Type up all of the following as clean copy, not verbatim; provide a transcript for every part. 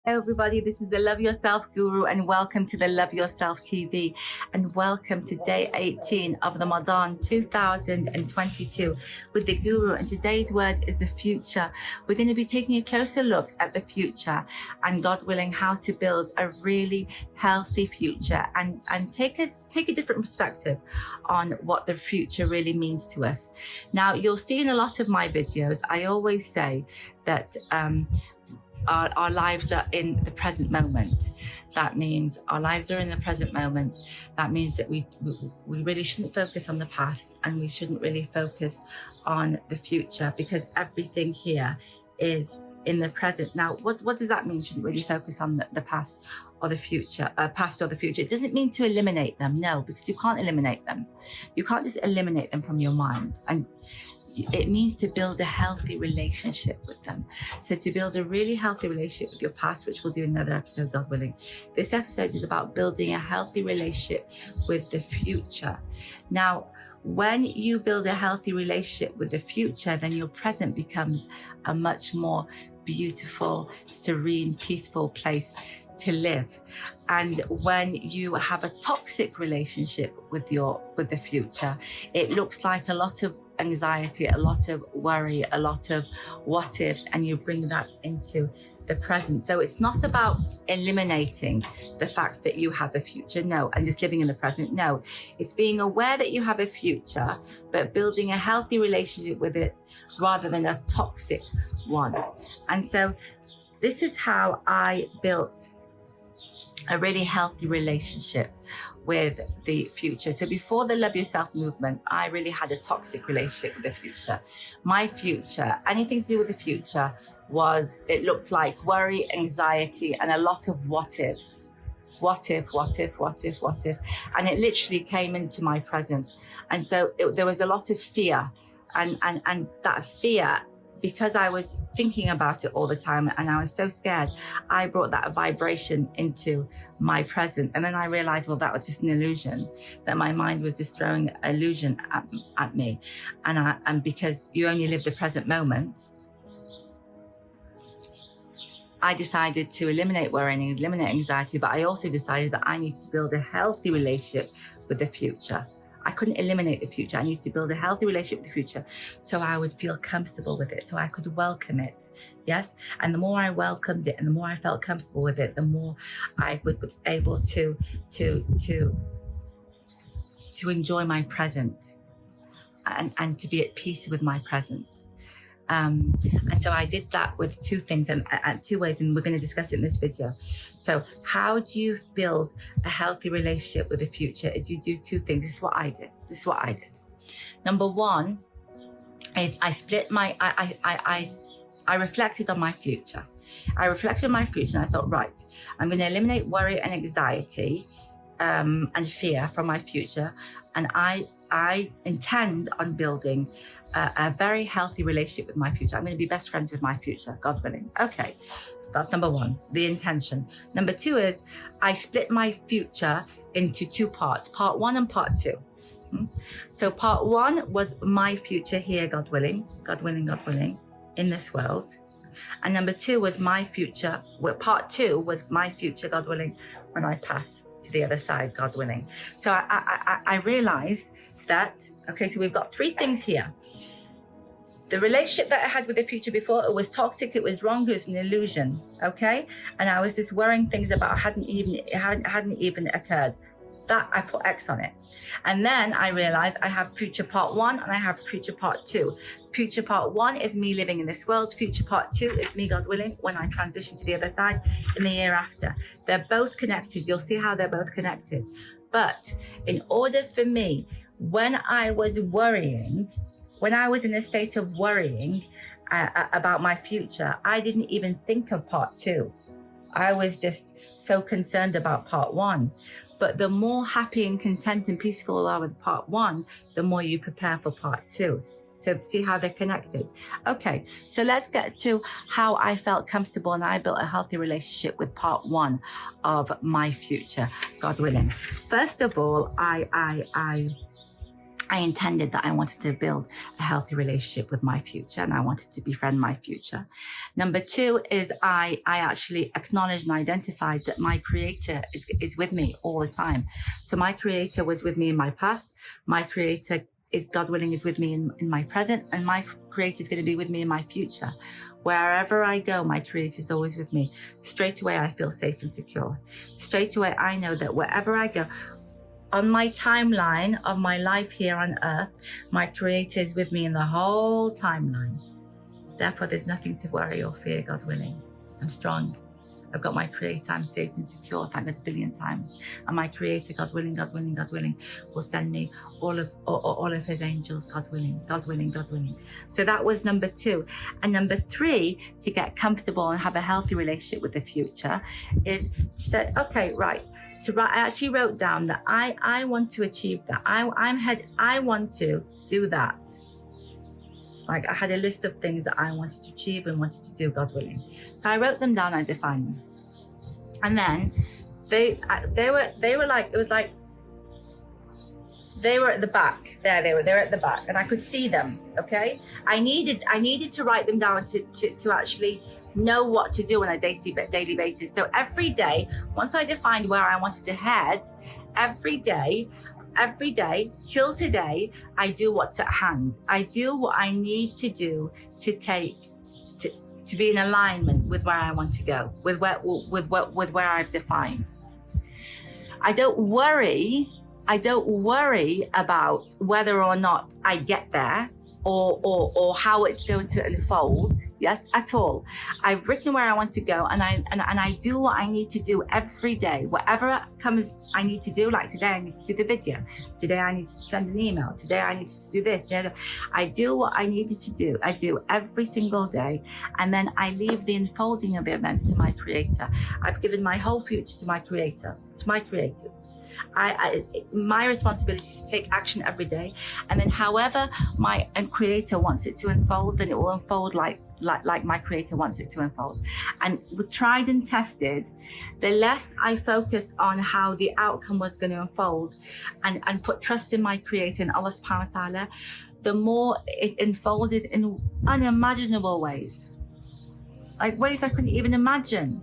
Hello everybody, this is the Love Yourself Guru and welcome to the Love Yourself TV and welcome to day 18 of Ramadan 2022 with the Guru, and today's word is the future. We're going to be taking a closer look at the future and, God willing, how to build a really healthy future and take a different perspective on what the future really means to us. Now, you'll see in a lot of my videos, I always say that our lives are in the present moment. That means our lives are in the present moment. That means that we really shouldn't focus on the past and we shouldn't really focus on the future, because everything here is in the present. Now, what does that mean? Shouldn't really focus on the past or the future, past or the future. It doesn't mean to eliminate them, no, because you can't eliminate them. You can't just eliminate them from your mind. And it means to build a healthy relationship with them. So to build a really healthy relationship with your past, which we'll do in another episode, God willing. This episode is about building a healthy relationship with the future. Now, when you build a healthy relationship with the future, then your present becomes a much more beautiful, serene, peaceful place to live. And when you have a toxic relationship with the future, it looks like a lot of anxiety, a lot of worry, a lot of what ifs, and you bring that into the present. So it's not about eliminating the fact that you have a future, no, and just living in the present, no. It's being aware that you have a future, but building a healthy relationship with it rather than a toxic one. And so this is how I built a really healthy relationship with the future. So before the Love Yourself movement, I really had a toxic relationship with the future. My future, anything to do with the future, it looked like worry, anxiety, and a lot of what ifs. What if? And it literally came into my present. And so there was a lot of fear, and that fear, because I was thinking about it all the time and I was so scared, I brought that vibration into my present. And then I realized, well, that was just an illusion, that my mind was just throwing an illusion at me. And because you only live the present moment, I decided to eliminate worry and eliminate anxiety, but I also decided that I needed to build a healthy relationship with the future. I couldn't eliminate the future. I needed to build a healthy relationship with the future so I would feel comfortable with it, so I could welcome it. Yes. And the more I welcomed it and the more I felt comfortable with it, the more I was able to enjoy my present and to be at peace with my present. And so I did that with two things and two ways, and we're going to discuss it in this video. So how do you build a healthy relationship with the future? Is you do two things. This is what I did. Number one is I split my, I reflected on my future. And I thought, right, I'm going to eliminate worry and anxiety and fear from my future. And I intend on building a very healthy relationship with my future. I'm going to be best friends with my future, God willing. Okay, that's number one, the intention. Number two is I split my future into two parts, part one and part two. So part one was my future here, God willing, in this world. And number two was my future, part two was my future, God willing, when I pass to the other side, God willing. So I realized that, okay, so we've got three things here. The relationship that I had with the future before, it was toxic, it was wrong, it was an illusion, okay? And I was just worrying things about hadn't even occurred. That I put X on it. And then I realized I have future part one and I have future part two. Future part one is me living in this world. Future part two is me, God willing, when I transition to the other side in the year after. They're both connected. You'll see how they're both connected. But in order for me, when I was in a state of worrying about my future, I didn't even think of part two. I was just so concerned about part one. But the more happy and content and peaceful you are with part one, the more you prepare for part two. So see how they're connected. Okay, so let's get to how I felt comfortable and I built a healthy relationship with part one of my future, God willing. First of all, I I intended that I wanted to build a healthy relationship with my future, and I wanted to befriend my future. Number two is I actually acknowledged and identified that my creator is with me all the time. So my creator was with me in my past. My creator is, God willing, is with me in my present, and my creator is going to be with me in my future. Wherever I go, my creator is always with me. Straight away, I feel safe and secure. Straight away, I know that wherever I go, on my timeline of my life here on earth, my creator is with me in the whole timeline. Therefore, there's nothing to worry or fear, God willing. I'm strong. I've got my creator. I'm safe and secure. Thank God a billion times. And my creator, God willing, God willing, God willing, will send me all of his angels, God willing, God willing, God willing. So that was number two. And number three, to get comfortable and have a healthy relationship with the future, is to say, okay, right. I actually wrote down that I want to achieve that. I want to do that. Like, I had a list of things that I wanted to achieve and wanted to do, God willing. So I wrote them down, I defined them. And then they were like, it was like, they were at the back. They were at the back, and I could see them. Okay. I needed to write them down to actually know what to do on a daily basis. So every day, once I defined where I wanted to head, every day till today, I do what's at hand. I do what I need to do to be in alignment with where I want to go, with where I've defined. I don't worry about whether or not I get there or how it's going to unfold. Yes, at all. I've written where I want to go, and I do what I need to do every day. Whatever comes, I need to do. Like today, I need to do the video. Today, I need to send an email. Today, I need to do this. I do what I needed to do. I do every single day, and then I leave the unfolding of the events to my creator. I've given my whole future to my creator. It's my creators. My responsibility is to take action every day, and then however my creator wants it to unfold, then it will unfold like my creator wants it to unfold. And with tried and tested, the less I focused on how the outcome was going to unfold and put trust in my creator and Allah subhanahu wa ta'ala, the more it unfolded in unimaginable ways, like ways I couldn't even imagine.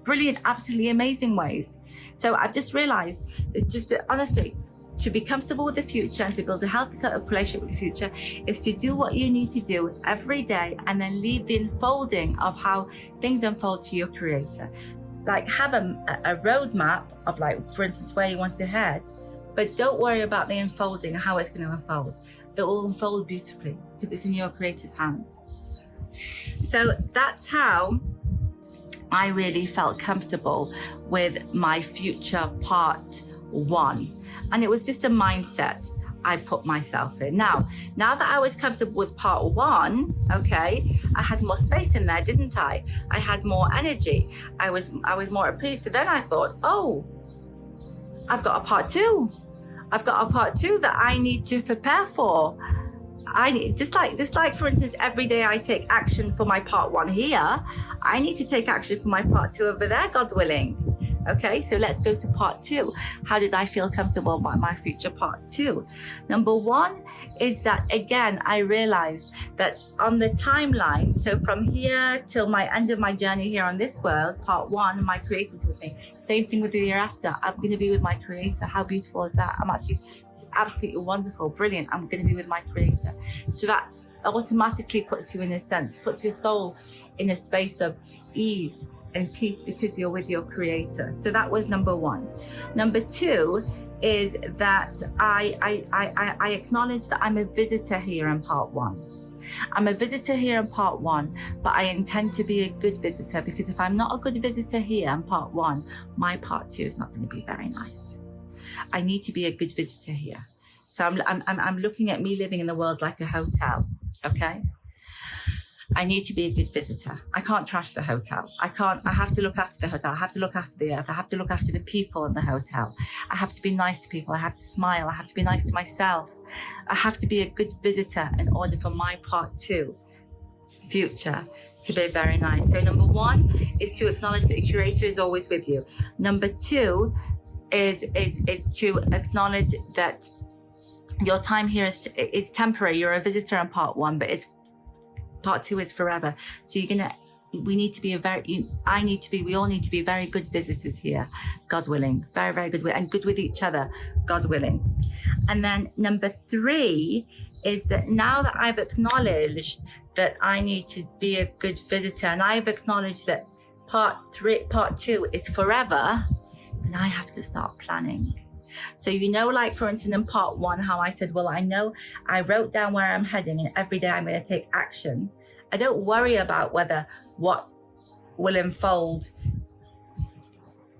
Brilliant, absolutely amazing ways. So I've just realized it's just honestly, to be comfortable with the future and to build a healthy relationship with the future is to do what you need to do every day, and then leave the unfolding of how things unfold to your creator. Like, have a roadmap of, like, for instance, where you want to head, but don't worry about the unfolding, how it's going to unfold. It will unfold beautifully because it's in your creator's hands. So that's how I really felt comfortable with my future part one. And it was just a mindset I put myself in. Now that I was comfortable with part one, okay, I had more space in there, didn't I? I had more energy. I was more at peace. So then I thought, oh, I've got a part two. I've got a part two that I need to prepare for. I need, just like for instance, every day I take action for my part one here, I need to take action for my part two over there, God willing. Okay, so let's go to part two. How did I feel comfortable about my future part two? Number one is that, again, I realized that on the timeline, so from here till my end of my journey here on this world, part one, my creator's with me. Same thing with the year after. I'm going to be with my creator. How beautiful is that? It's absolutely wonderful, brilliant. I'm going to be with my creator. So that automatically puts you in a sense, puts your soul in a space of ease and peace because you're with your creator. So that was number one. Number two is that I acknowledge that I'm a visitor here in part one. I'm a visitor here in part one, but I intend to be a good visitor, because if I'm not a good visitor here in part one, my part two is not going to be very nice. I need to be a good visitor here. So I'm looking at me living in the world like a hotel, okay? I need to be a good visitor. I can't trash the hotel. I have to look after the hotel. I have to look after the earth. I have to look after the people in the hotel. I have to be nice to people. I have to smile. I have to be nice to myself. I have to be a good visitor in order for my part two future to be very nice. So number one is to acknowledge that the creator is always with you. Number two is to acknowledge that your time here is temporary. You're a visitor in part one, but part two is forever. So we all need to be very good visitors here, God willing, very, very good, and good with each other, God willing. And then number 3 is that now that I've acknowledged that I need to be a good visitor, and I've acknowledged that part 2 is forever, then I have to start planning. So, like, for instance, in part 1, how I said, well, I know I wrote down where I'm heading and every day I'm going to take action. I don't worry about what will unfold,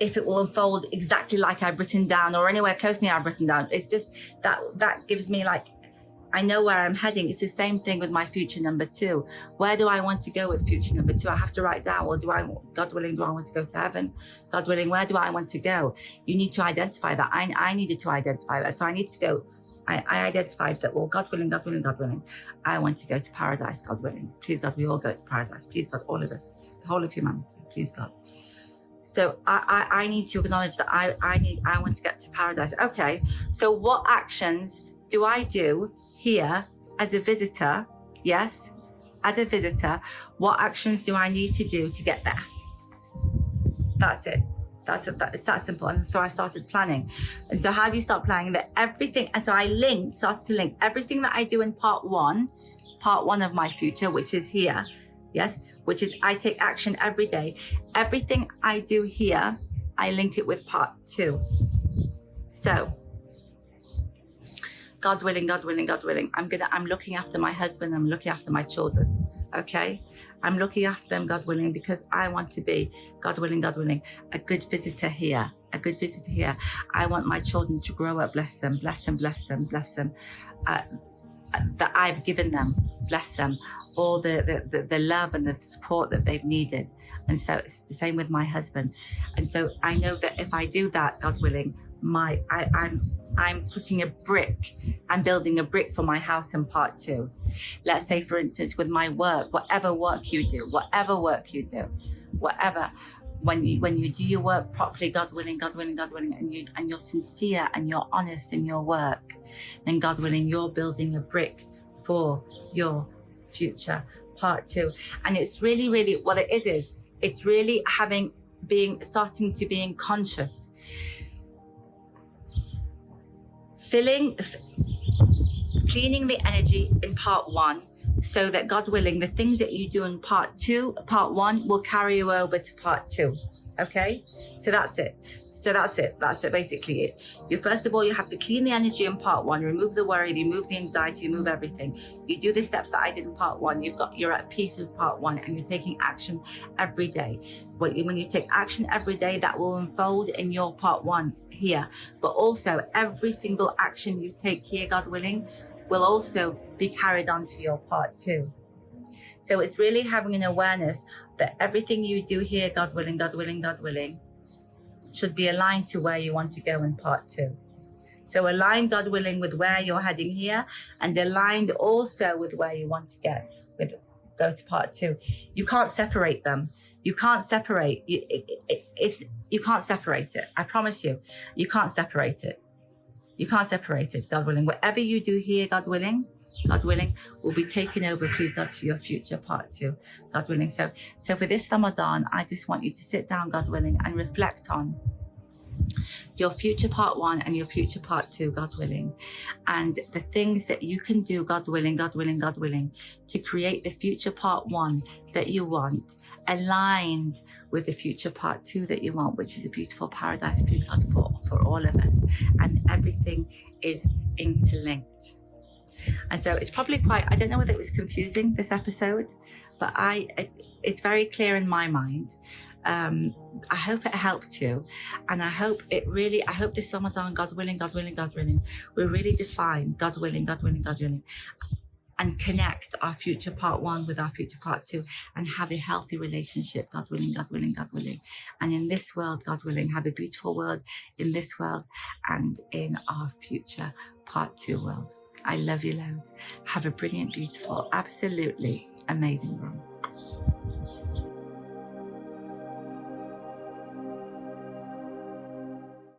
if it will unfold exactly like I've written down or anywhere close to I've written down. It's just that gives me, like, I know where I'm heading. It's the same thing with my future number 2. Where do I want to go with future number 2? I have to write down, well, God willing, do I want to go to heaven? God willing, where do I want to go? You need to identify that. I needed to identify that. So I need to go. I identified that, well, God willing, I want to go to paradise, God willing. Please, God, we all go to paradise. Please, God, all of us, the whole of humanity. Please, God. So I need to acknowledge that I want to get to paradise. Okay, so what actions do I do here as a visitor? Yes, as a visitor, what actions do I need to do to get there? That's it. It's that simple. And so I started planning. And so how do you start planning? That everything, and so I started to link everything that I do in part one of my future, which is here, yes, which is I take action every day. Everything I do here, I link it with part 2. So God willing, I'm looking after my husband, I'm looking after my children, okay? I'm looking after them, God willing, because I want to be, God willing, a good visitor here, I want my children to grow up, bless them, that I've given them, bless them, all the love and the support that they've needed. And so it's the same with my husband. And so I know that if I do that, God willing, I'm putting a brick, I'm building a brick for my house in part 2. Let's say, for instance, with my work, whatever work you do, when you do your work properly, God willing, and you're sincere and you're honest in your work, then God willing, you're building a brick for your future part 2. And it's really, really what it is it's really starting to being conscious. Cleaning the energy in part 1, so that God willing, the things that you do in part 1 will carry you over to part 2. Okay, so that's it. That's basically it. First of all, you have to clean the energy in part 1, remove the worry, remove the anxiety, remove everything. You do the steps that I did in part 1. You're at peace with part 1, and you're taking action every day. When you take action every day, that will unfold in your part 1 here. But also, every single action you take here, God willing, will also be carried on to your part 2. So it's really having an awareness that everything you do here, God willing, should be aligned to where you want to go in part 2. So align, God willing, with where you're heading here, and aligned also with where you want to go to part 2. You can't separate them. You can't separate. You can't separate it. I promise you, you can't separate it. You can't separate it, God willing. Whatever you do here, God willing, will be taken over, please God, to your future part 2, God willing. So for this Ramadan, I just want you to sit down, God willing, and reflect on your future part 1 and your future part 2, God willing, and the things that you can do, God willing, to create the future part 1 that you want, aligned with the future part 2 that you want, which is a beautiful paradise, please God, for all of us. And everything is interlinked. And so it's probably I don't know whether it was confusing, this episode, but it's very clear in my mind. I hope it helped you, and I hope this Ramadan, God willing, will really define God willing, and connect our future part 1 with our future part 2, and have a healthy relationship, God willing. And in this world, God willing, have a beautiful world in this world and in our future part 2 world. I love you loads. Have a brilliant, beautiful, absolutely amazing day.